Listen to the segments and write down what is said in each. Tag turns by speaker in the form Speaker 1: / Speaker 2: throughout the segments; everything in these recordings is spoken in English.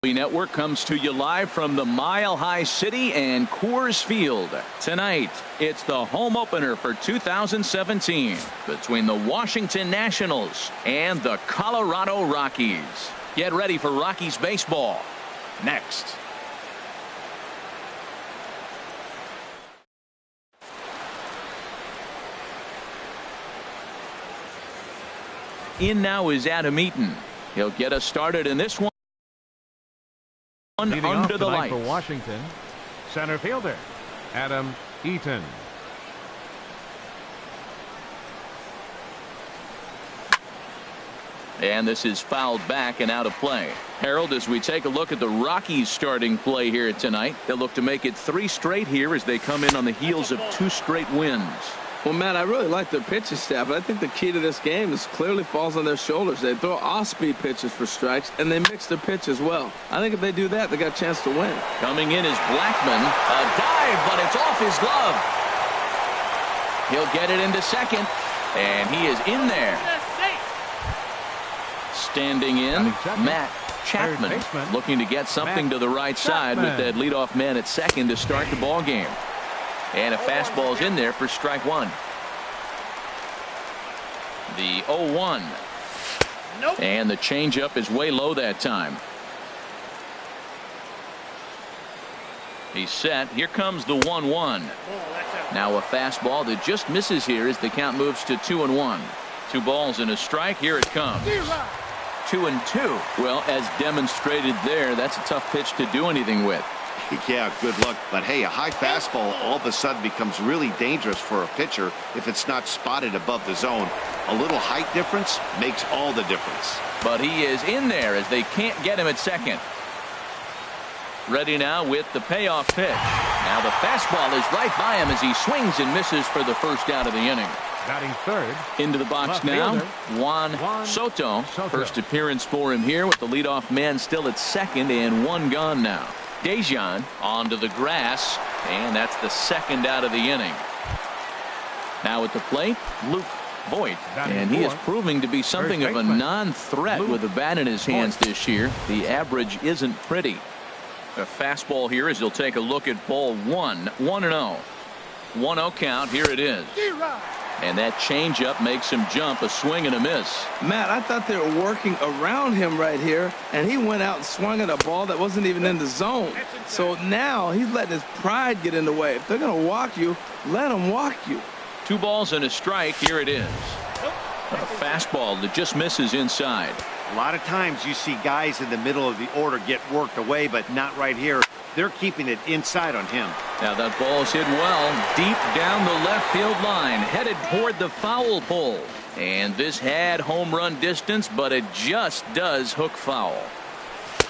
Speaker 1: MLB Network comes to you live from the Mile High City and Coors Field. Tonight, it's the home opener for 2017 between the Washington Nationals and the Colorado Rockies. Get ready for Rockies baseball next. In now is Adam Eaton. He'll get us started in this one.
Speaker 2: Leading
Speaker 1: under
Speaker 2: off
Speaker 1: the
Speaker 2: tonight
Speaker 1: lights.
Speaker 2: for Washington, center fielder Adam Eaton.
Speaker 1: And this is fouled back and out of play. Harold, as we take a look at the Rockies starting play here tonight, they'll look to make it 3 straight here as they come in on the heels of 2 straight wins.
Speaker 3: Well, Matt, I really like their pitching staff, but I think the key to this game is clearly falls on their shoulders. They throw off-speed pitches for strikes, and they mix their pitch as well. I think if they do that, they got a chance to win.
Speaker 1: Coming in is Blackman. A dive, but it's off his glove. He'll get it into second, and he is in there. Standing in, Matt Chapman, looking to get something to the right side with that leadoff man at second to start the ball game. And a fastball's in there for strike 1. The 0-1. Nope. And the changeup is way low that time. He's set. Here comes the 1-1. Now a fastball that just misses here as the count moves to 2-1. 2 balls and a strike. Here it comes. 2-2. Well, as demonstrated there, that's a tough pitch to do anything with.
Speaker 4: Yeah, good luck. But hey, a high fastball all of a sudden becomes really dangerous for a pitcher if it's not spotted above the zone. A little height difference makes all the difference.
Speaker 1: But he is in there as they can't get him at second. Ready now with the payoff pitch. Now the fastball is right by him as he swings and misses for the first out of the inning.
Speaker 2: Batting third.
Speaker 1: Into the box now, Juan Soto. First appearance for him here with the leadoff man still at second and 1 gone now. Dejan onto the grass, and that's the second out of the inning. Now at the plate, Luke Voigt, and he is proving to be something of a non-threat with a bat in his hands this year. The average isn't pretty. A fastball here as he'll take a look at ball 1, 1-0. 1-0 count. Here it is. And that changeup makes him jump, a swing and a miss.
Speaker 3: Matt, I thought they were working around him right here, and he went out and swung at a ball that wasn't even in the zone. So now he's letting his pride get in the way. If they're going to walk you, let them walk you.
Speaker 1: 2 balls and a strike. Here it is. A fastball that just misses inside.
Speaker 4: A lot of times you see guys in the middle of the order get worked away, but not right here. They're keeping it inside on him.
Speaker 1: Now that ball's hit well deep down the left field line, headed toward the foul pole. And this had home run distance, but it just does hook foul.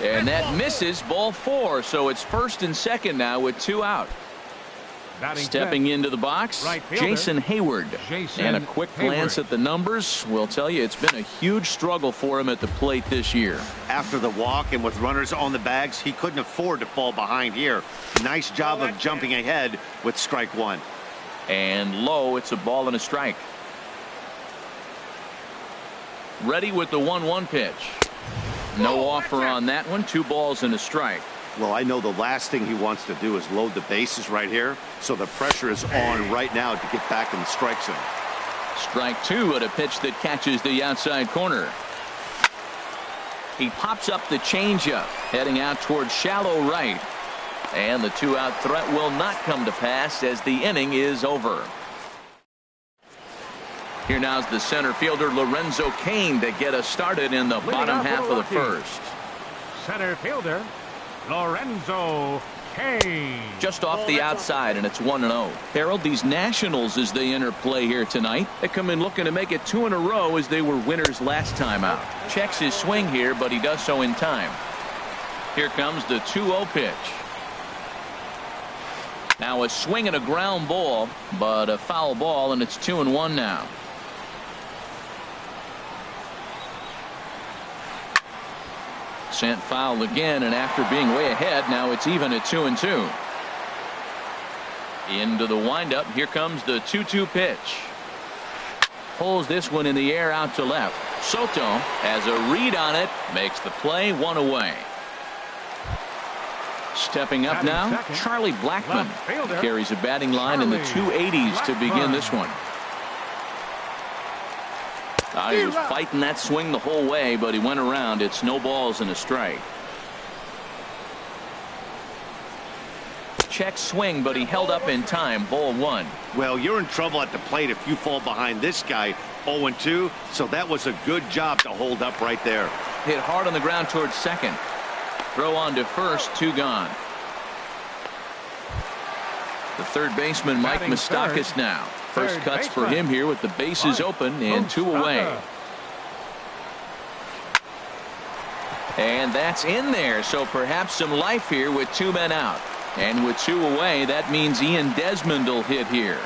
Speaker 1: And that misses ball 4, so it's first and second now with 2 out. Stepping into the box, Jason Hayward. And a quick glance at the numbers will tell you it's been a huge struggle for him at the plate this year.
Speaker 4: After the walk and with runners on the bags, he couldn't afford to fall behind here. Nice job of jumping ahead with strike 1.
Speaker 1: And low, it's a ball and a strike. Ready with the 1-1 pitch. No offer on that one. 2 balls and a strike.
Speaker 4: Well, I know the last thing he wants to do is load the bases right here, so the pressure is on right now to get back in the strike zone.
Speaker 1: Strike 2 at a pitch that catches the outside corner. He pops up the changeup, heading out towards shallow right. And the 2-out threat will not come to pass as the inning is over. Here now's the center fielder Lorenzo Cain to get us started in the bottom half of the first.
Speaker 2: Center fielder Lorenzo Cain.
Speaker 1: Just off the outside, and it's 1-0. Harold, these Nationals, as they enter play here tonight, they come in looking to make it 2 in a row as they were winners last time out. Checks his swing here, but he does so in time. Here comes the 2-0 pitch. Now a swing and a ground ball, but a foul ball, and it's 2-1 now. Sent foul again, and after being way ahead, now it's even at 2-2. Into the windup. Here comes the 2-2 pitch. Pulls this one in the air out to left. Soto has a read on it, makes the play, 1 away. Stepping up now, Charlie Blackmon. He carries a batting line in the 280s to begin this one. He was fighting that swing the whole way, but he went around. It's no balls and a strike. Check swing, but he held up in time. Ball 1.
Speaker 4: Well, you're in trouble at the plate if you fall behind this guy 0-2, so that was a good job to hold up right there.
Speaker 1: Hit hard on the ground towards second. Throw on to first, 2 gone. The third baseman, Mike Moustakas, now. First cuts for him here with the bases open and 2 away. And that's in there, so perhaps some life here with 2 men out. And with 2 away, that means Ian Desmond will hit here.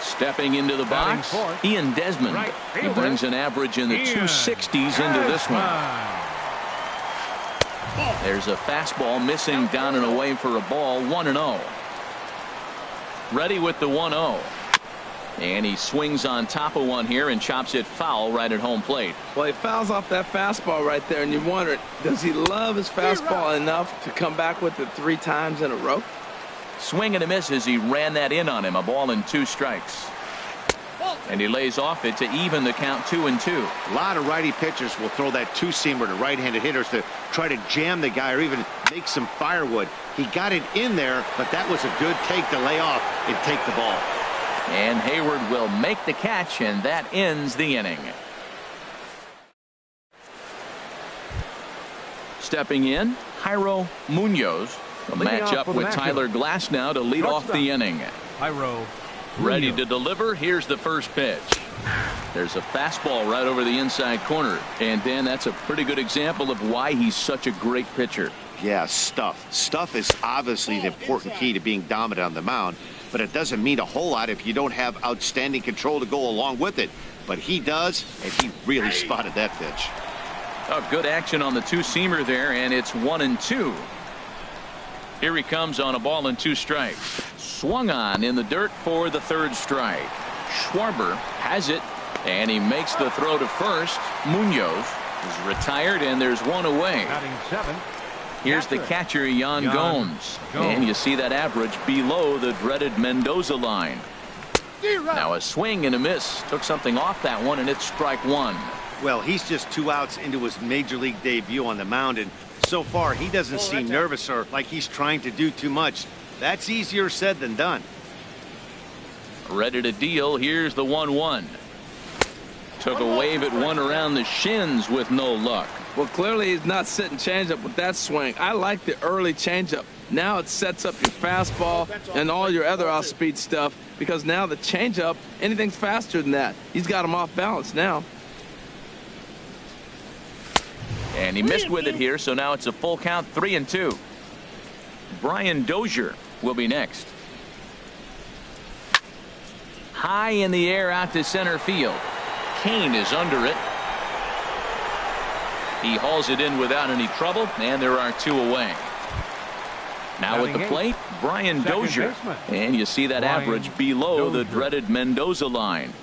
Speaker 1: Stepping into the box, Ian Desmond. He brings an average in the 260s into this one. There's a fastball missing down and away for a ball. 1-0. Ready with the 1-0. And he swings on top of one here and chops it foul right at home plate.
Speaker 3: Well, he fouls off that fastball right there, and you wonder, does he love his fastball enough to come back with it 3 times in a row?
Speaker 1: Swing and a miss as he ran that in on him. A ball and 2 strikes. And he lays off it to even the count 2-2.
Speaker 4: A lot of righty pitchers will throw that 2-seamer to right-handed hitters to try to jam the guy or even make some firewood. He got it in there, but that was a good take to lay off and take the ball.
Speaker 1: And Hayward will make the catch, and that ends the inning. Stepping in, Jairo Munoz. A matchup with Tyler Glass now to lead off the inning.
Speaker 2: Jairo.
Speaker 1: Ready to deliver. Here's the first pitch. There's a fastball right over the inside corner. And Dan, that's a pretty good example of why he's such a great pitcher.
Speaker 4: Yeah, stuff. Stuff is obviously the important key to being dominant on the mound, but it doesn't mean a whole lot if you don't have outstanding control to go along with it. But he does, and he really spotted that pitch.
Speaker 1: Oh, good action on the 2-seamer there, and it's 1-2. Here he comes on a ball and 2 strikes. Swung on in the dirt for the 3rd strike. Schwarber has it, and he makes the throw to first. Munoz is retired, and there's 1 away.
Speaker 2: Batting 7.
Speaker 1: Here's the catcher, Yan Gomes. And you see that average below the dreaded Mendoza line. Now a swing and a miss. Took something off that one, and it's strike 1.
Speaker 4: Well, he's just 2 outs into his major league debut on the mound, and so far he doesn't seem nervous or like he's trying to do too much. That's easier said than done.
Speaker 1: Ready to deal. Here's the 1-1. Took a wave at one around the shins with no luck.
Speaker 3: Well, clearly he's not sitting changeup with that swing. I like the early changeup. Now it sets up your fastball and all your other off-speed stuff, because now the changeup, anything's faster than that. He's got him off balance now.
Speaker 1: And he missed with it here, so now it's a full count, 3-2. Brian Dozier will be next. High in the air out to center field. Kane is under it. He hauls it in without any trouble, and there are 2 away. Now at the plate, Brian Dozier. And you see that average below the dreaded Mendoza line.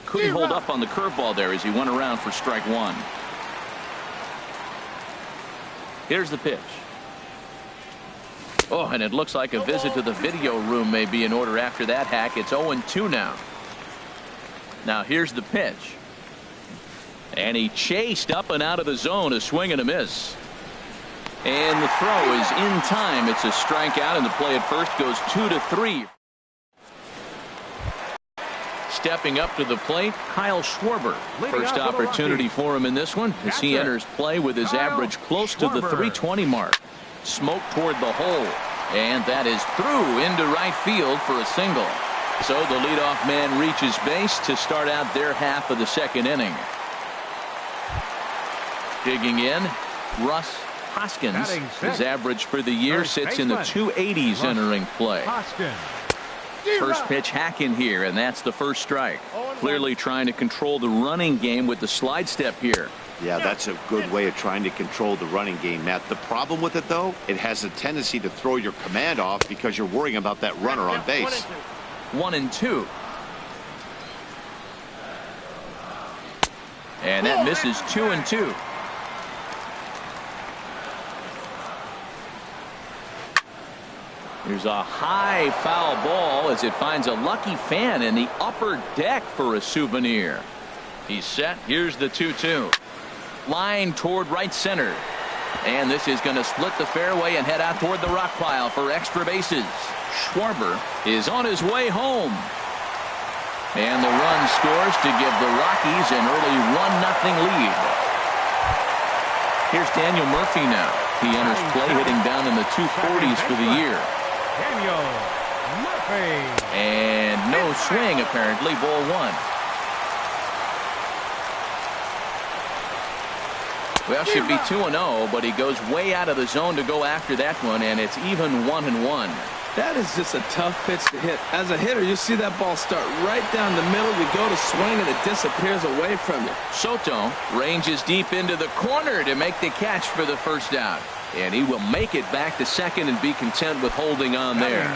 Speaker 1: Couldn't hold up on the curveball there as he went around for strike 1. Here's the pitch. Oh, and it looks like a visit to the video room may be in order after that hack. It's 0-2 now. Now here's the pitch. And he chased up and out of the zone, a swing and a miss. And the throw is in time. It's a strikeout, and the play at first goes 2-3. Stepping up to the plate, Kyle Schwarber. First opportunity for him in this one as he enters play with his average close to the 320 mark. Smoke toward the hole, and that is through into right field for a single. So the leadoff man reaches base to start out their half of the 2nd inning. Digging in, Russ Hoskins. His average for the year sits in the 280s entering play. First pitch hack in here, and that's the first strike. Clearly trying to control the running game with the slide step here.
Speaker 4: Yeah, that's a good way of trying to control the running game, Matt. The problem with it, though, it has a tendency to throw your command off because you're worrying about that runner on base.
Speaker 1: 1-2. And that misses 2-2. Here's a high foul ball as it finds a lucky fan in the upper deck for a souvenir. He's set. Here's the 2-2. Line toward right center. And this is going to split the fairway and head out toward the rock pile for extra bases. Schwarber is on his way home. And the run scores to give the Rockies an early 1-0 lead. Here's Daniel Murphy now. He enters play hitting down in the 240s for the year.
Speaker 2: Daniel Murphy.
Speaker 1: And no swing apparently. Ball one. Well, should be 2-0, but he goes way out of the zone to go after that one, and it's even 1-1.
Speaker 3: That is just a tough pitch to hit. As a hitter, you see that ball start right down the middle. You go to swing, and it disappears away from you.
Speaker 1: Soto ranges deep into the corner to make the catch for the first out. And he will make it back to second and be content with holding on there.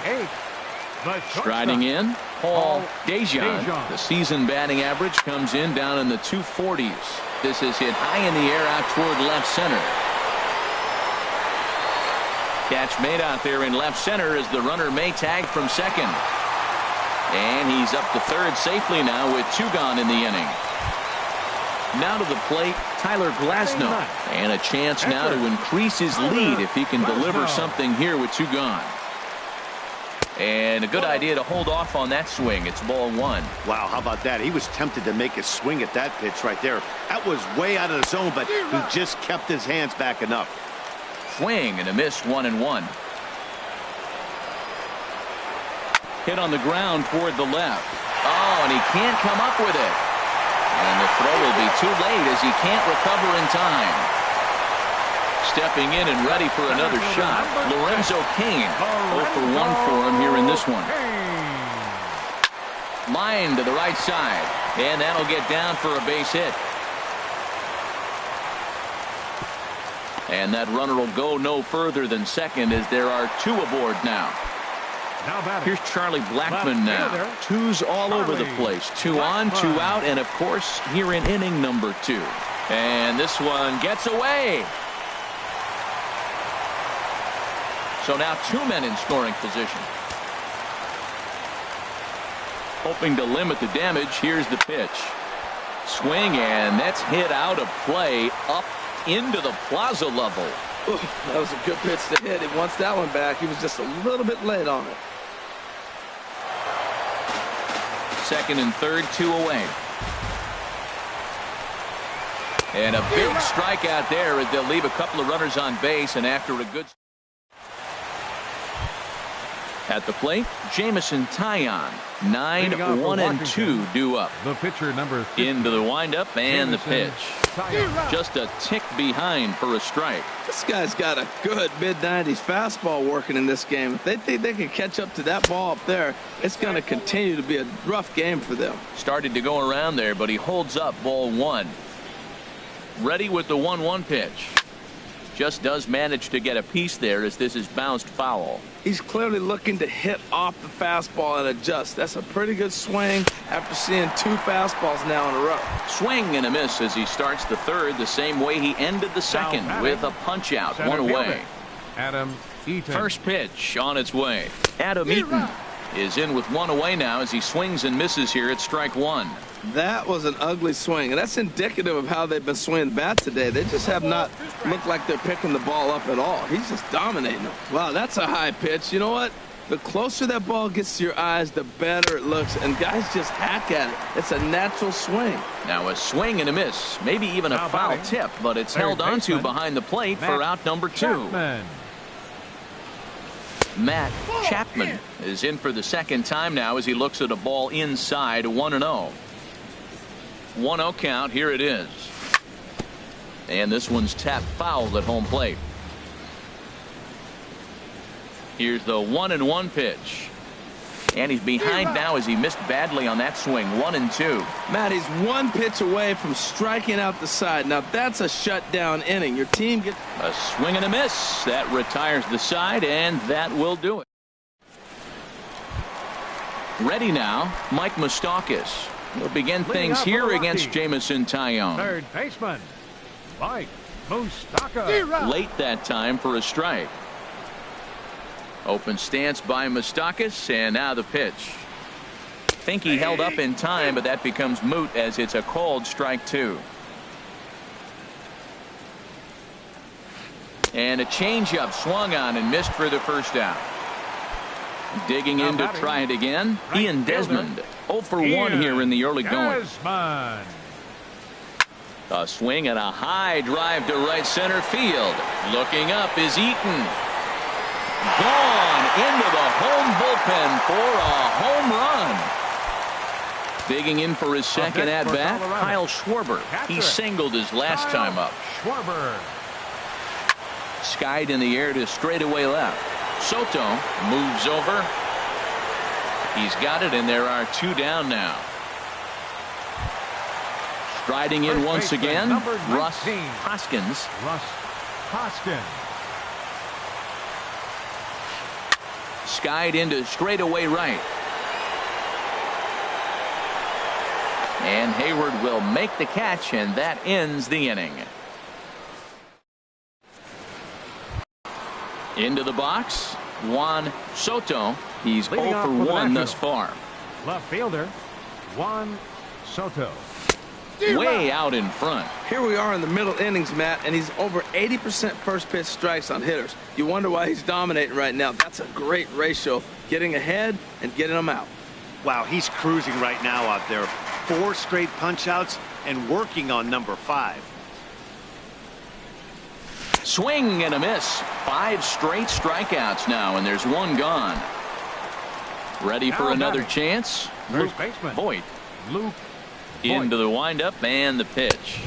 Speaker 1: Striding in, Paul Dejan. The season batting average comes in down in the 240s. This is hit high in the air out toward left center. Catch made out there in left center as the runner may tag from second. And he's up to third safely now with 2 gone in the inning. Now to the plate, Tyler Glasnow. And a chance now to increase his lead if he can deliver something here with 2 gone. And a good idea to hold off on that swing. It's ball one.
Speaker 4: Wow, how about that? He was tempted to make a swing at that pitch right there. That was way out of the zone, but he just kept his hands back enough.
Speaker 1: Swing and a miss, 1-1. Hit on the ground toward the left. Oh, and he can't come up with it. And the throw will be too late as he can't recover in time. Stepping in and ready for another shot, Lorenzo Cain. 0 for 1 for him here in this one. Line to the right side, and that'll get down for a base hit. And that runner will go no further than second as there are 2 aboard now. Here's Charlie Blackmon now. 2s all over the place. 2 on, 2 out, and of course here in inning number 2. And this one gets away. So now 2 men in scoring position. Hoping to limit the damage. Here's the pitch. Swing, and that's hit out of play up into the plaza level.
Speaker 3: Ooh, that was a good pitch to hit. He wants that one back. He was just a little bit late on it.
Speaker 1: Second and third, 2 away. And a big strikeout there as they'll leave a couple of runners on base, and after a good... At the plate, Jameson Taillon. 9, 1, and 2 due up.
Speaker 2: The pitcher number 50.
Speaker 1: Into the windup and the pitch. Just a tick behind for a strike.
Speaker 3: This guy's got a good mid-90s fastball working in this game. If they think they can catch up to that ball up there, it's going to continue to be a rough game for them.
Speaker 1: Started to go around there, but he holds up ball one. Ready with the 1-1 pitch. Just does manage to get a piece there as this is bounced foul.
Speaker 3: He's clearly looking to hit off the fastball and adjust. That's a pretty good swing after seeing 2 fastballs now in a row.
Speaker 1: Swing and a miss as he starts the third the same way he ended the second with a punch out. 1 away.
Speaker 2: Adam Eaton.
Speaker 1: First pitch on its way. Adam Eaton is in with 1 away now as he swings and misses here at strike 1.
Speaker 3: That was an ugly swing, and that's indicative of how they've been swinging the bat today. They just have not looked like they're picking the ball up at all. He's just dominating them. Wow, that's a high pitch. You know what? The closer that ball gets to your eyes, the better it looks, and guys just hack at it. It's a natural swing.
Speaker 1: Now a swing and a miss, maybe even a foul tip, but it's held onto behind the plate for out number 2. Matt Chapman is in for the second time now as he looks at a ball inside 1-0. 1-0 count. Here it is. And this one's tapped foul at home plate. Here's the 1-1 pitch. And he's behind now as he missed badly on that swing. 1-2.
Speaker 3: Matt, he's 1 pitch away from striking out the side. Now that's a shutdown inning. Your team gets
Speaker 1: a swing and a miss. That retires the side, and that will do it. Ready now, Mike Moustakas. We'll begin things here against Jameson Taillon.
Speaker 2: Third baseman, Mike Moustakas.
Speaker 1: Late that time for a strike. Open stance by Moustakas, and now the pitch. Think he held up in time, but that becomes moot as it's a called strike 2. And a changeup swung on and missed for the first out. Digging in to try it again, Ian Desmond. 0 for 1 here in the early going. A swing and a high drive to right center field. Looking up is Eaton. Gone into the home bullpen for a home run. Digging in for his second at bat, Kyle Schwarber. He singled his last time up.
Speaker 2: Schwarber.
Speaker 1: Skied in the air to straightaway left. Soto moves over. He's got it, and there are 2 down now. Striding in once again, Russ Hoskins. Skied into straightaway right. And Hayward will make the catch, and that ends the inning. Into the box, Juan Soto. He's 0 for 1 thus far.
Speaker 2: Left fielder, Juan Soto.
Speaker 1: Way out in front.
Speaker 3: Here we are in the middle innings, Matt, and he's over 80% first pitch strikes on hitters. You wonder why he's dominating right now. That's a great ratio, getting ahead and getting them out.
Speaker 4: Wow, he's cruising right now out there. 4 straight punch-outs and working on number 5.
Speaker 1: Swing and a miss. 5 straight strikeouts now, and there's 1 gone. Ready for another chance.
Speaker 2: First baseman
Speaker 1: Voit.
Speaker 2: Luke
Speaker 1: Into the windup and the pitch.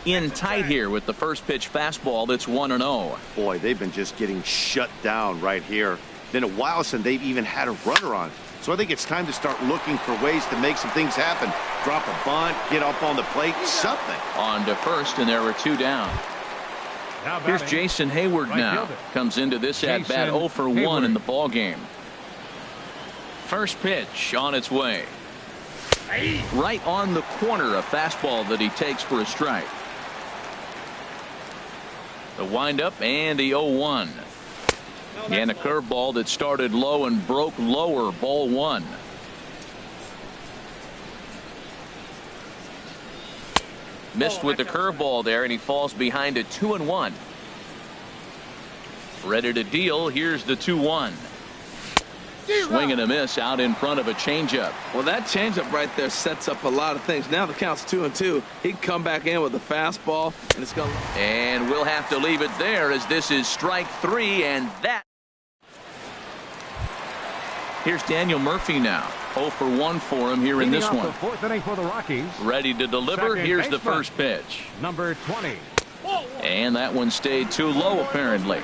Speaker 1: In tight here with the first pitch fastball that's 1-0.
Speaker 4: Boy, they've been just getting shut down right here. Been a while since they've even had a runner on. So I think it's time to start looking for ways to make some things happen. Drop a bunt, get up on the plate, something.
Speaker 1: On to first, and there were 2 down. Here's Jason Hayward now. Comes into this at bat 0 for 1 in the ball game. First pitch on its way. Right on the corner, a fastball that he takes for a strike. The windup and the 0-1. And a curveball that started low and broke lower, ball 1. Missed with the curveball there, and he falls behind a 2-1. Ready to deal. Here's the 2-1. Swing and a miss out in front of a changeup.
Speaker 3: Well, that changeup right there sets up a lot of things. Now the count's 2-2. He can come back in with a fastball, and it's going.
Speaker 1: And we'll have to leave it there as this is strike 3, and that. Here's Daniel Murphy now. 0 for 1 for him here in this one.
Speaker 2: The 4th inning for the Rockies.
Speaker 1: Ready to deliver. Here's the first pitch.
Speaker 2: Number 20.
Speaker 1: And that one stayed too low apparently.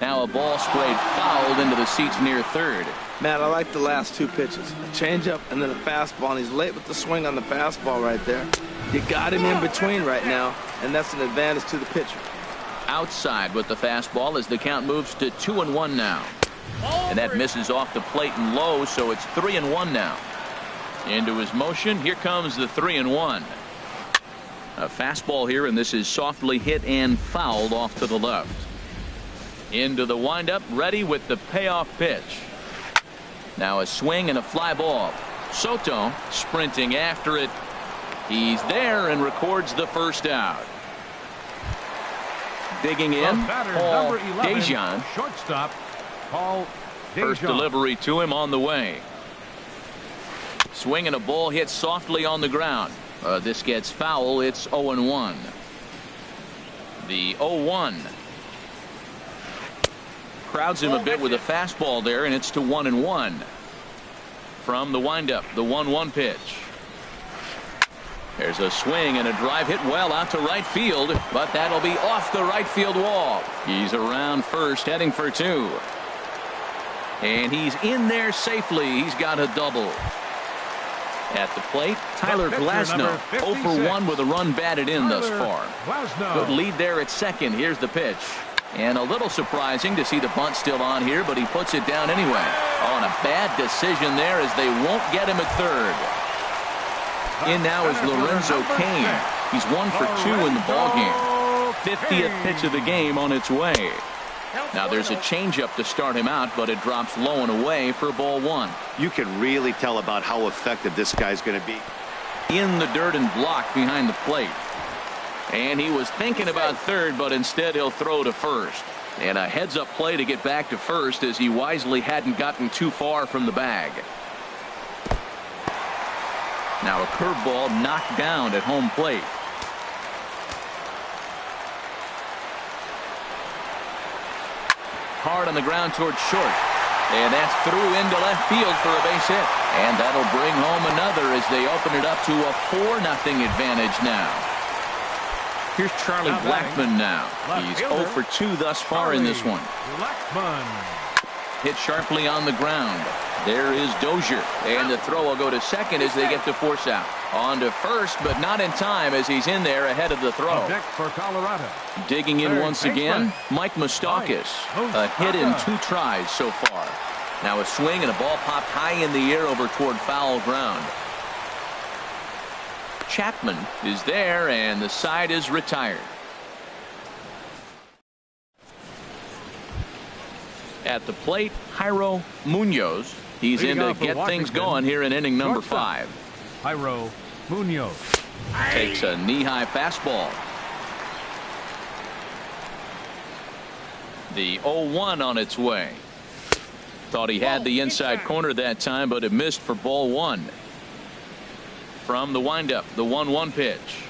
Speaker 1: Now a ball sprayed fouled into the seats near third.
Speaker 3: Matt, I like the last 2 pitches. A changeup and then a fastball, and he's late with the swing on the fastball right there. You got him in between right now, and that's an advantage to the pitcher.
Speaker 1: Outside with the fastball as the count moves to 2-1 now. And that misses off the plate and low, so it's 3-1 now. Into his motion. Here comes the 3-1. A fastball here, and this is softly hit and fouled off to the left. Into the windup, ready with the payoff pitch. Now a swing and a fly ball. Soto sprinting after it. He's there and records the first out. Digging in, Paul Dejan.
Speaker 2: Shortstop, Paul Dejan.
Speaker 1: First delivery to him on the way. Swing and a ball hit softly on the ground. This gets foul. It's 0-1. The 0-1. Crowds him a bit with a fastball there, and it's to 1-1. From the windup, the 1-1 pitch. There's a swing and a drive hit well out to right field, but that'll be off the right field wall. He's around first, heading for 2. And he's in there safely. He's got a double. At the plate, Tyler Glasnow, 0 for 1 with a run batted in thus far. Good lead there at second. Here's the pitch. And a little surprising to see the bunt still on here, but he puts it down anyway. Oh, and a bad decision there as they won't get him at third. In now is Lorenzo Cain. He's 1 for 2 in the ballgame. 50th pitch of the game on its way. Now there's a changeup to start him out, but it drops low and away for ball 1.
Speaker 4: You can really tell about how effective this guy's going to be.
Speaker 1: In the dirt and blocked behind the plate. And he was thinking about third, but instead he'll throw to first. And a heads-up play to get back to first, as he wisely hadn't gotten too far from the bag. Now a curveball knocked down at home plate. Hard on the ground towards short. And that's through into left field for a base hit. And that'll bring home another as they open it up to a 4-0 advantage now. Here's Charlie Blackmon now. He's 0 for 2 thus far in this one. Hit sharply on the ground. There is Dozier. And the throw will go to second as they get the force out. On to first, but not in time as he's in there ahead of the throw.
Speaker 2: For Colorado.
Speaker 1: Digging in once again, Mike Moustakas. A hit in 2 tries so far. Now a swing and a ball popped high in the air over toward foul ground. Chapman is there, and the side is retired. At the plate, Jairo Munoz. He's in to get things going here in inning number 5.
Speaker 2: Jairo Munoz
Speaker 1: takes a knee-high fastball. The 0-1 on its way. Thought he had the inside corner that time, but it missed for ball 1. From the windup, the 1-1 pitch.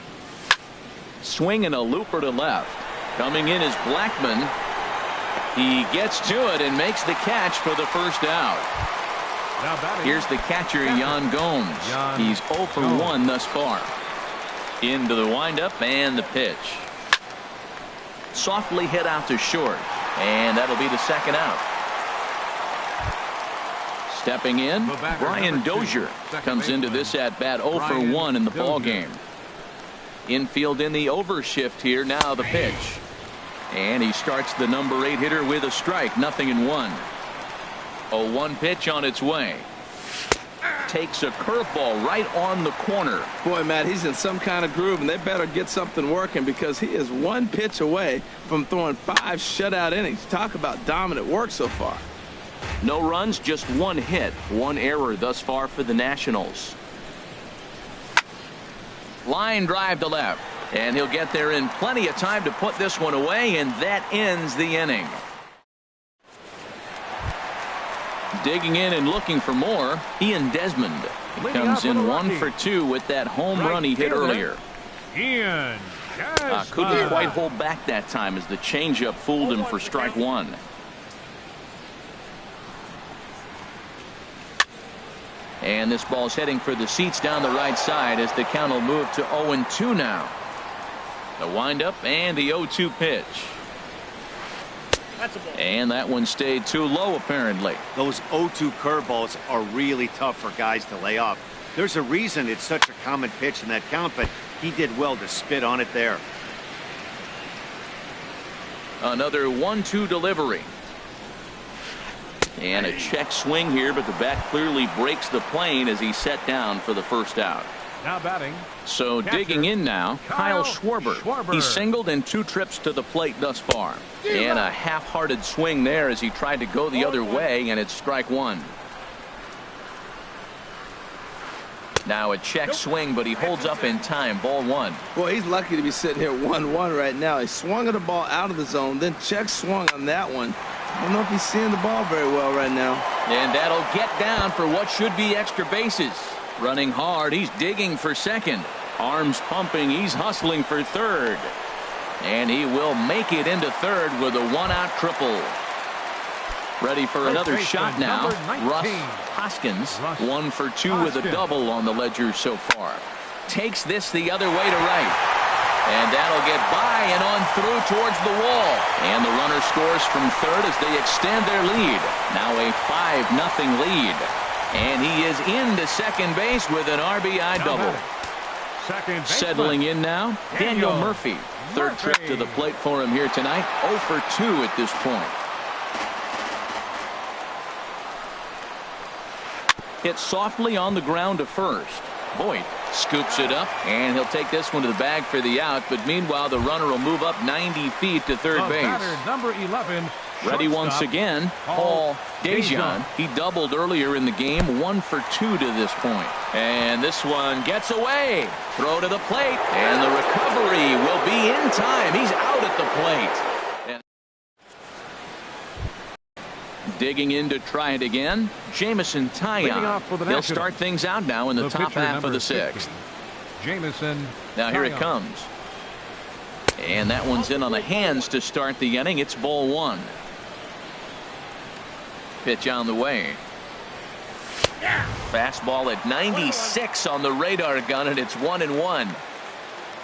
Speaker 1: Swinging a looper to left. Coming in is Blackmon. He gets to it and makes the catch for the first out. Here's the catcher, Yan Gomes. He's 0 for 1 thus far. Into the windup and the pitch. Softly hit out to short. And that'll be the second out. Stepping in, Brian Dozier comes into this at bat 0 for 1 in the ballgame. Infield in the overshift here. Now the pitch. And he starts the number 8 hitter with a strike. 0-1. 0-1 pitch on its way. Takes a curveball right on the corner.
Speaker 3: Boy, Matt, he's in some kind of groove, and they better get something working because he is 1 pitch away from throwing 5 shutout innings. Talk about dominant work so far.
Speaker 1: No runs, just 1 hit, 1 error thus far for the Nationals. Line drive to left, and he'll get there in plenty of time to put this one away, and that ends the inning. Digging in and looking for more, Ian Desmond. He comes in 1 for 2 with that home run he hit earlier.
Speaker 2: Ian
Speaker 1: couldn't quite hold back that time as the changeup fooled him for strike 1. And this ball's heading for the seats down the right side as the count will move to 0-2 now. The windup and the 0-2 pitch. And that one stayed too low apparently.
Speaker 4: Those 0-2 curveballs are really tough for guys to lay off. There's a reason it's such a common pitch in that count, but he did well to spit on it there.
Speaker 1: Another 1-2 delivery. And a check swing here, but the bat clearly breaks the plane as he's set down for the first out.
Speaker 2: Now batting.
Speaker 1: So catcher, digging in now, Kyle Schwarber. He's singled in 2 trips to the plate thus far. And a half-hearted swing there as he tried to go the other way, and it's strike 1. Now a check swing, but he holds up in time. Ball 1.
Speaker 3: Boy, he's lucky to be sitting here 1-1 right now. He swung at the ball out of the zone, then check swung on that one. I don't know if he's seeing the ball very well right now.
Speaker 1: And that'll get down for what should be extra bases. Running hard, he's digging for second. Arms pumping, he's hustling for third. And he will make it into third with a 1-out triple. Ready for another shot now. Russ Hoskins, 1 for 2 with a double on the ledger so far. Takes this the other way to right. And that'll get by and on through towards the wall. And the runner scores from third as they extend their lead. Now a 5-0 lead. And he is into second base with an RBI double. Settling in now, Daniel Murphy. Third trip to the plate for him here tonight. 0 for 2 at this point. Hit softly on the ground to first. Boyd scoops it up, and he'll take this one to the bag for the out. But meanwhile, the runner will move up 90 feet to third base.
Speaker 2: Number 11.
Speaker 1: Ready once again, Paul Dejan. He doubled earlier in the game, 1 for 2 to this point. And this one gets away. Throw to the plate, and the recovery will be in time. He's out at the plate. And digging in to try it again, Jamison Taillon. He'll start things out now in the top half of the 6th.
Speaker 2: Jamison.
Speaker 1: Now here it comes. And that one's in on the hands to start the inning. It's ball 1. Pitch on the way. Fastball at 96 on the radar gun, and it's 1-1.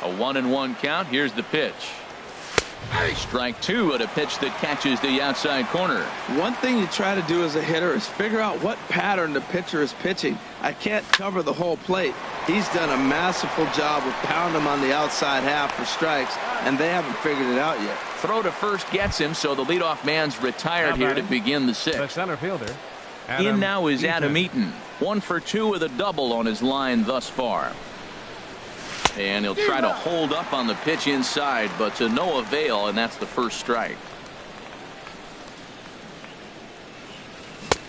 Speaker 1: A 1-1 count. Here's the pitch. Strike 2 at a pitch that catches the outside corner.
Speaker 3: One thing you try to do as a hitter is figure out what pattern the pitcher is pitching. I can't cover the whole plate. He's done a masterful job of pounding him on the outside half for strikes, and they haven't figured it out yet.
Speaker 1: Throw to first gets him, so the leadoff man's retired here to begin the 6th.
Speaker 2: The center fielder.
Speaker 1: In now is Adam Eaton. 1 for 2 with a double on his line thus far. And he'll try to hold up on the pitch inside, but to no avail, and that's the first strike.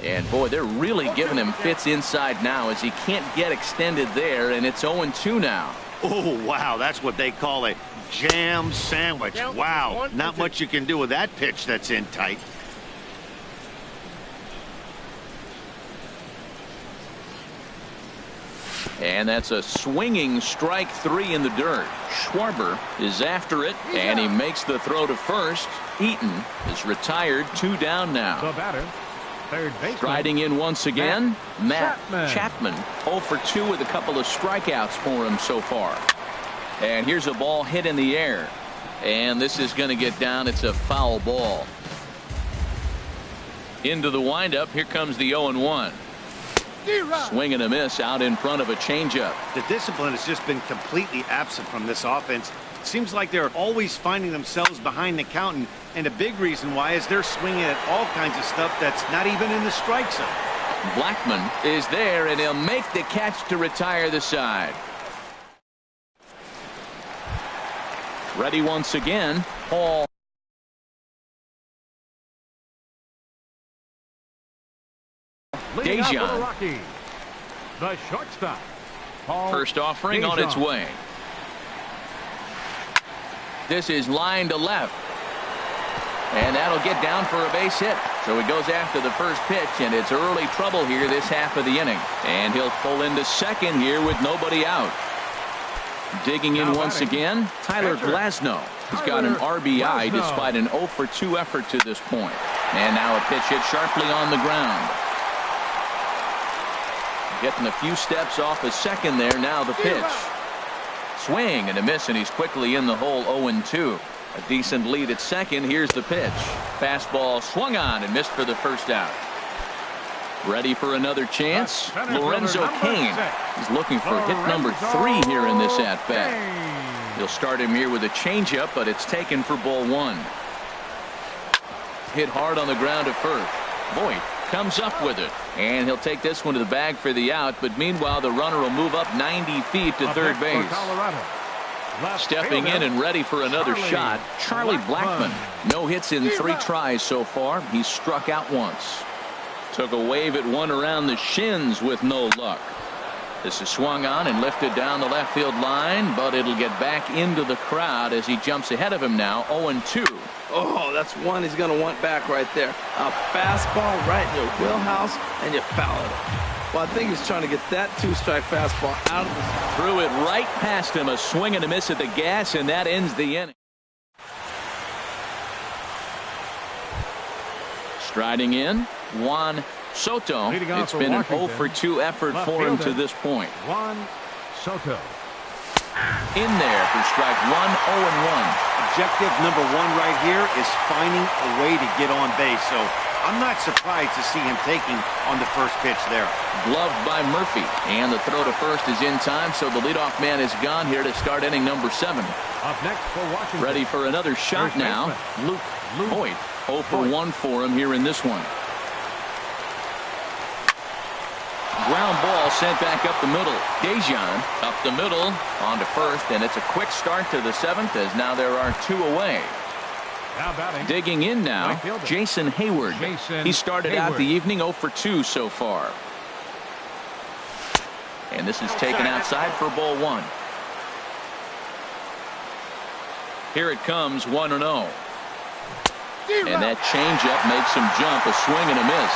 Speaker 1: And boy, they're really giving him fits inside now as he can't get extended there, and it's 0-2 now.
Speaker 4: Oh, wow, that's what they call a jam sandwich. Wow, not much you can do with that pitch that's in tight.
Speaker 1: And that's a swinging strike 3 in the dirt. Schwarber is after it, and he makes the throw to first. Eaton is retired, 2 down now.
Speaker 2: The batter, third baseman.
Speaker 1: Striding in once again, Matt Chapman. 0 for 2 with a couple of strikeouts for him so far. And here's a ball hit in the air. And this is going to get down. It's a foul ball. Into the windup. Here comes the 0-1. Swing and a miss out in front of a changeup.
Speaker 4: The discipline has just been completely absent from this offense. It seems like they're always finding themselves behind the count, and a big reason why is they're swinging at all kinds of stuff that's not even in the strike zone.
Speaker 1: Blackman is there, and he'll make the catch to retire the side. Ready once again, Paul Dejan.
Speaker 2: The shortstop.
Speaker 1: First offering on its way. This is line to left. And that'll get down for a base hit. So he goes after the first pitch, and it's early trouble here this half of the inning. And he'll pull into second here with nobody out. Digging in once again, Tyler Glasnow. He's got an RBI despite an 0 for 2 effort to this point. And now a pitch hit sharply on the ground. Getting a few steps off a second there. Now the pitch. Swing and a miss, and he's quickly in the hole. 0-2. A decent lead at second. Here's the pitch. Fastball swung on and missed for the first out. Ready for another chance. Lorenzo Cain is looking for hit number 3 here in this at-bat. He'll start him here with a changeup, but it's taken for ball 1. Hit hard on the ground at first. Boyd comes up with it, and he'll take this one to the bag for the out, but meanwhile the runner will move up 90 feet to third base. Stepping in and ready for another shot, Charlie Blackman. No hits in 3 tries so far. He's struck out once. Took a wave at one around the shins with no luck. This is swung on and lifted down the left field line, but it'll get back into the crowd as he jumps ahead of him now. 0-2.
Speaker 3: Oh, that's one he's going to want back right there. A fastball right in your wheelhouse, and you foul it. Well, I think he's trying to get that 2-strike fastball out of the...
Speaker 1: Threw it right past him. A swing and a miss at the gas, and that ends the inning. Striding in, Juan Soto. It's been an 0 for 2 effort for him to this point.
Speaker 2: Juan Soto.
Speaker 1: In there for strike 1, 0-1.
Speaker 4: Objective number 1 right here is finding a way to get on base. So I'm not surprised to see him taking on the first pitch there.
Speaker 1: Gloved by Murphy, and the throw to first is in time, so the leadoff man is gone here to start inning number 7.
Speaker 2: Up next for Washington.
Speaker 1: Ready for another shot now. Luke Boyd. 0 for 1 for him here in this one. ground ball sent back up the middle. Dejan up the middle on to first, and it's a quick start to the 7th as now there are 2 away.
Speaker 2: Now batting.
Speaker 1: Digging in now, Jason Hayward. He started out the evening 0 for 2 so far. And this is taken outside for ball 1. Here it comes, 1-0. And that changeup makes him jump, a swing and a miss.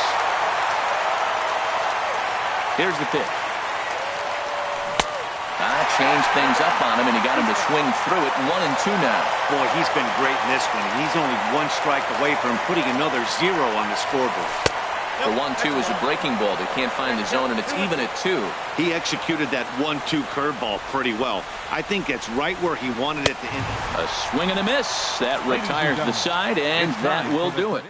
Speaker 1: Here's the pitch. Changed things up on him, and he got him to swing through it. 1-2 now.
Speaker 4: Boy, he's been great in this one. He's only 1 strike away from putting another 0 on the scoreboard.
Speaker 1: The 1-2 is a breaking ball. They can't find the zone, and it's even at 2.
Speaker 4: He executed that 1-2 curveball pretty well. I think that's right where he wanted it to end.
Speaker 1: A swing and a miss. That retires the side, and that will do it.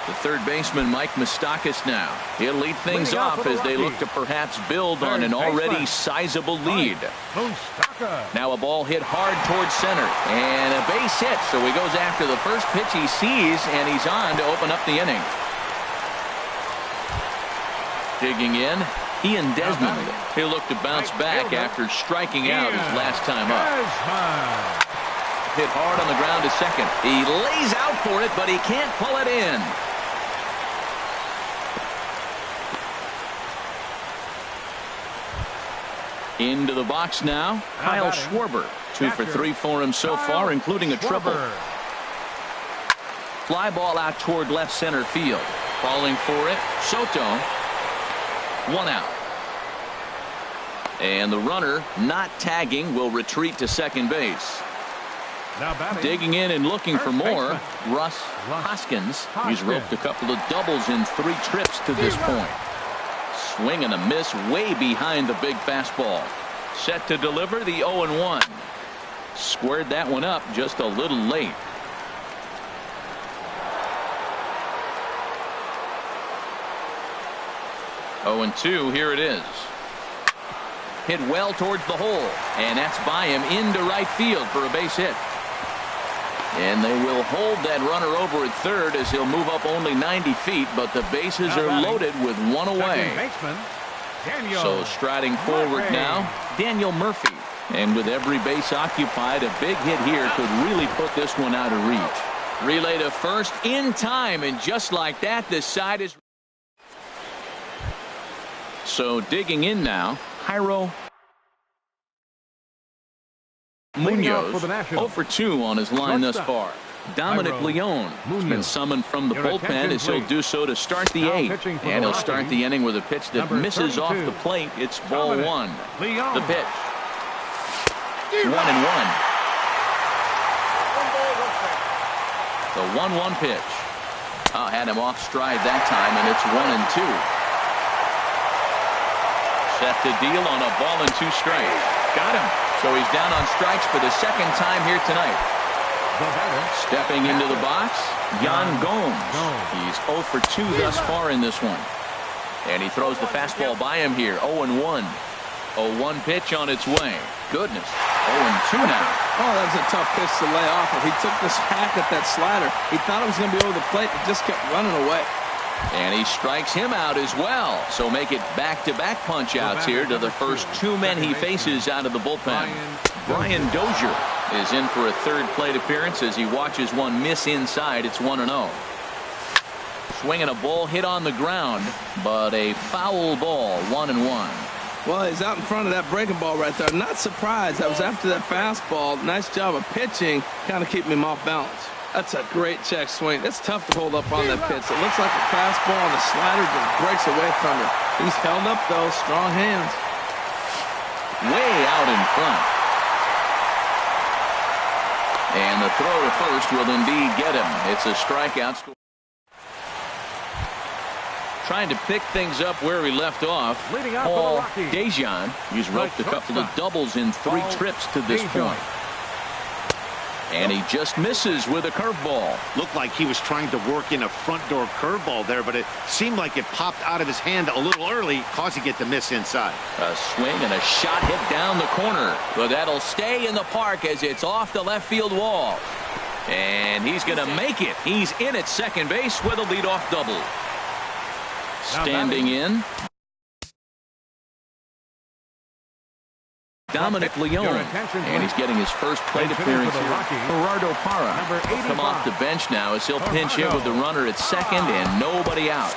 Speaker 1: The third baseman, Mike Moustakas, now. He'll lead things off as they look to perhaps build on an already sizable lead. Now a ball hit hard towards center, and a base hit. So he goes after the first pitch he sees, and he's on to open up the inning. Digging in, Ian Desmond. He'll look to bounce back after striking out his last time up. Hit hard on the ground to second. He lays out for it, but he can't pull it in. Into the box now, Kyle Schwarber. 2 for 3 for him so far, including a triple. Fly ball out toward left center field. Falling for it, Soto. 1 out. And the runner, not tagging, will retreat to second base. Digging in and looking for more, Russ Hoskins. He's roped a couple of doubles in 3 trips to this point. Swing and a miss way behind the big fastball. Set to deliver the 0-1. Squared that one up just a little late. Oh, 2, here it is. Hit well towards the hole, and that's by him into right field for a base hit. And they will hold that runner over at third as he'll move up only 90 feet, but the bases are loaded with 1 away. So striding forward now, Daniel Murphy. And with every base occupied, a big hit here could really put this one out of reach. Relay to first in time, and just like that, this side is. So digging in now, Jairo Munoz, 0 for 2 on his line thus far. Dominic Leone has been summoned from the bullpen as he'll do so to start the 8th. And he'll start the inning with a pitch that misses off the plate. It's ball 1. The pitch. 1-1. The 1-1 pitch. Had him off stride that time, and it's 1-2. Set to deal on a ball and 2 strikes. Got him. So he's down on strikes for the second time here tonight. Stepping into the box, Yan Gomes. He's 0 for 2 thus far in this one. And he throws the fastball by him here. 0-1. 0-1 pitch on its way. Goodness. 0-2 now.
Speaker 3: Oh, that was a tough pitch to lay off. He took this hack at that slider. He thought it was going to be over the plate. It just kept running away.
Speaker 1: And he strikes him out as well. So make it back-to-back punch-outs here to the first 2 men he faces out of the bullpen. Brian Dozier is in for a third plate appearance as he watches one miss inside. It's 1-0. Swinging a ball hit on the ground, but a foul ball, 1-1.
Speaker 3: Well, he's out in front of that breaking ball right there. Not surprised. That was after that fastball. Nice job of pitching, kind of keeping him off balance. That's a great check swing. It's tough to hold up on that pitch. It looks like a fastball, and the slider just breaks away from him. He's held up, though. Strong hands.
Speaker 1: Way out in front. And the throw to first will indeed get him. It's a strikeout. Trying to pick things up where he left off. Paul Dejan. He's roped a couple of doubles in 3 trips to this point. And he just misses with a curveball.
Speaker 4: Looked like he was trying to work in a front door curveball there, but it seemed like it popped out of his hand a little early, causing it to miss inside.
Speaker 1: A swing and a shot hit down the corner. But that'll stay in the park as it's off the left field wall. And he's going to make it. He's in at second base with a leadoff double. Standing in, Dominic Leone, and he's getting his first plate appearance here. Gerardo Parra will come off the bench now as he'll pinch hit with the runner at second and nobody out.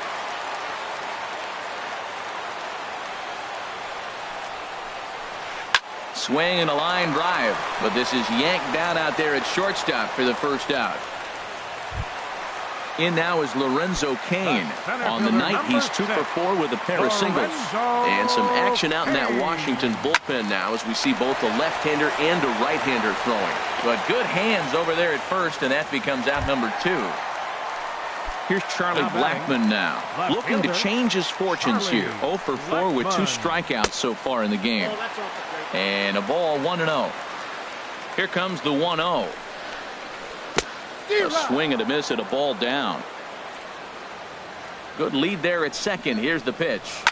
Speaker 1: Swing and a line drive, but this is yanked down out there at shortstop for the first out. In now is Lorenzo Cain. On the night, he's 2 for 4 with a pair of singles. And some action out in that Washington bullpen now as we see both a left-hander and a right-hander throwing. But good hands over there at first, and that becomes out number 2. Here's Charlie Blackmon now, looking to change his fortunes here. 0 for 4 with 2 strikeouts so far in the game. And a ball 1-0. Here comes the 1-0. A swing and a miss at a ball down. Good lead there at second. Here's the pitch.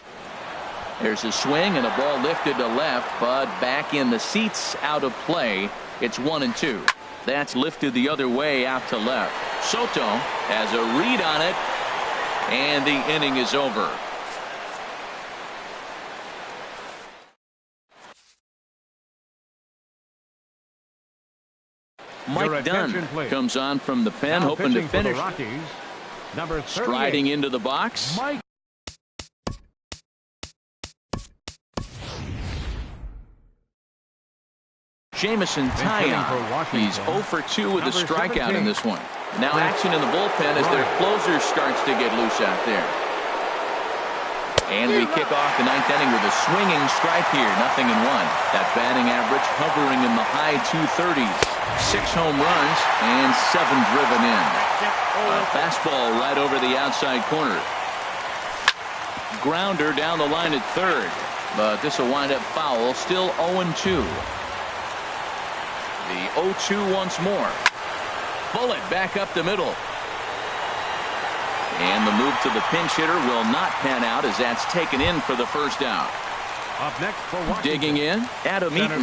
Speaker 1: There's a swing and a ball lifted to left, but back in the seats, out of play. It's 1-2. That's lifted the other way out to left. Soto has a read on it, and the inning is over. Mike Dunn comes on from the pen, hoping to finish. Striding into the box. Jamison Taillon. He's 0 for 2 with a strikeout in this one. Now action in the bullpen as their closer starts to get loose out there. And we kick off the 9th inning with a swinging strike here. 0-1. That batting average hovering in the high 230s. 6 home runs and 7 driven in. A fastball right over the outside corner. Grounder down the line at third. But this will wind up foul. Still 0-2. The 0-2 once more. Bullet back up the middle. And the move to the pinch hitter will not pan out as that's taken in for the first out.
Speaker 2: Up next for Washington.
Speaker 1: Digging in, Adam Eaton.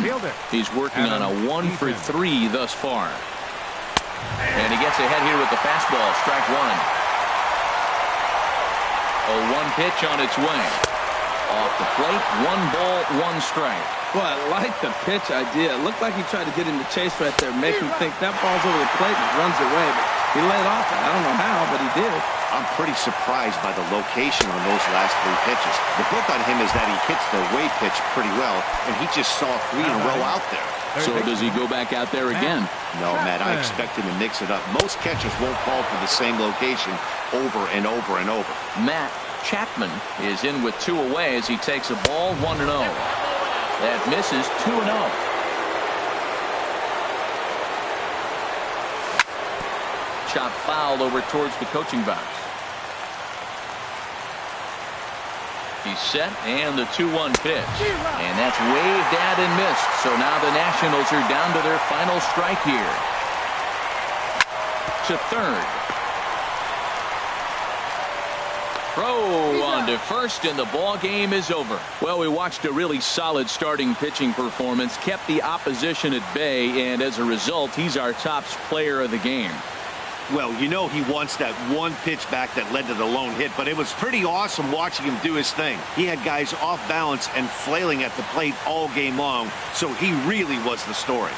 Speaker 1: He's working on a 1 for 3 thus far. And he gets ahead here with the fastball. Strike 1. A 1 pitch on its way. Off the plate, 1 ball, 1 strike.
Speaker 3: Well, I like the pitch idea. It looked like he tried to get him to chase right there, make him think that ball's over the plate and runs away. But he laid off it. I don't know how, but he did.
Speaker 4: I'm pretty surprised by the location on those last 3 pitches. The book on him is that he hits the way pitch pretty well, and he just saw 3 in a row out there.
Speaker 1: So does he go back out there again?
Speaker 4: No, Matt, I expect him to mix it up. Most catchers won't call for the same location over and over and over.
Speaker 1: Matt Chapman is in with 2 away as he takes a ball 1-0. That misses 2-0. Chop foul over towards the coaching box. He's set, and the 2-1 pitch. And that's waved at and missed. So now the Nationals are down to their final strike here. To third. Throw on to first, and the ball game is over. Well, we watched a really solid starting pitching performance, kept the opposition at bay, and as a result, he's our top player of the game.
Speaker 4: Well, you know he wants that 1 pitch back that led to the lone hit, but it was pretty awesome watching him do his thing. He had guys off balance and flailing at the plate all game long, so he really was the story.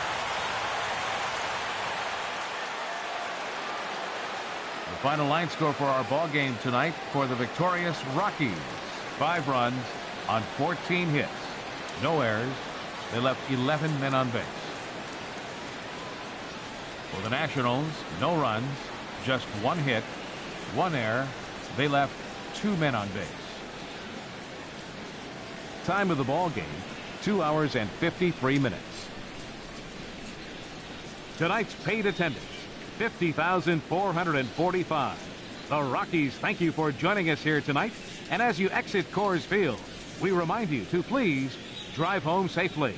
Speaker 2: The final line score for our ball game tonight for the victorious Rockies. 5 runs on 14 hits. No errors. They left 11 men on base. For the Nationals, no runs, just 1 hit, 1 error. They left 2 men on base. Time of the ball game, 2 hours and 53 minutes. Tonight's paid attendance, 50,445. The Rockies thank you for joining us here tonight. And as you exit Coors Field, we remind you to please drive home safely.